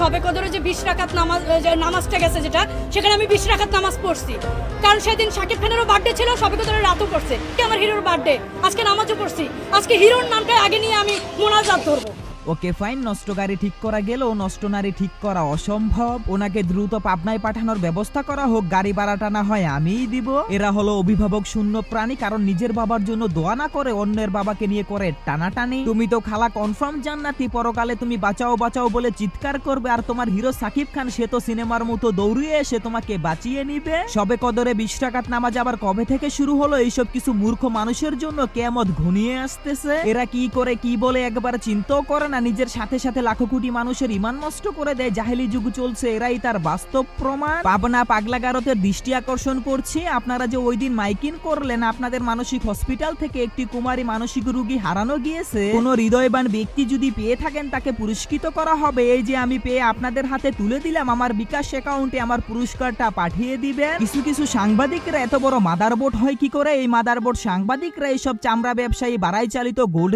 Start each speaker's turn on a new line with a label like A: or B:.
A: শবে কদরে যে 20 রাকাত নামাজ, যে নামাজটা গেছে যেটা, সেখানে আমি 20 রাকাত নামাজ পড়ছি। কারণ সেদিন শাকিব খানেরও বার্থডে ছিল, শবে কদরের রাতও পড়ছে, আমার হিরোর বার্থডে, আজকে নামাজও পড়ছি। আজকে হিরোর নামটা আগে নিয়ে আমি মোনাজাত ধরবো।
B: ওকে ফাইন, নষ্ট গাড়ি ঠিক করা গেলেও নষ্ট নারী ঠিক করা অসম্ভব। ওনাকে দ্রুত পাবনায় পাঠানোর ব্যবস্থা করা হোক, গাড়ি ভাড়াটা না হয় আমিই দিব। এরা হলো অভিভাবক শূন্য প্রাণী, কারণ নিজের বাবার জন্য দোয়া না করে অন্যের বাবাকে নিয়ে করে টানাটানি। তুমি তো খালা কনফার্ম জান্নাতি, পরকালে তুমি বাঁচাও বাঁচাও বলে চিৎকার করবে, আর তোমার হিরো সাকিব খান সে তো সিনেমার মতো দৌড়িয়ে এসে তোমাকে বাঁচিয়ে নিবে। সবে কদরে 20 রাকাত নামাজ আবার কবে থেকে শুরু হলো? এইসব কিছু মূর্খ মানুষের জন্য কিয়ামত ঘনিয়ে আসতেছে। এরা কি করে কি বলে একবার চিন্তাও করে না, নিজের সাথে সাথে লাখো কোটি মানুষের ঈমান নষ্ট করে দেয়। জাহেলি যুগ চলছে, এরাই তার বাস্তব প্রমাণ। পাবনা পাগলাগারতের দৃষ্টি আকর্ষণ করছি, আপনারা যে ওই দিন মাইকিং করলেন, আপনাদের মানসিক হসপিটাল থেকে একটি কুমারী মানসিক রোগী হারানো গিয়েছে। কোন হৃদয়বান ব্যক্তি যদি পেয়ে থাকেন তাকে পুরস্কৃত করা হবে। এই যে আমি পেয়ে আপনাদের হাতে তুলে দিলাম, আমার বিকাশ অ্যাকাউন্টে আমার পুরস্কারটা পাঠিয়ে দিবেন। কিছু কিছু সাংবাদিকরা এত বড় মাদারবোর্ড হয় কি করে? এই মাদারবোর্ড সাংবাদিকরা এইসব চামড়া ব্যবসায়ী বাড়াই চালিত গোল্ড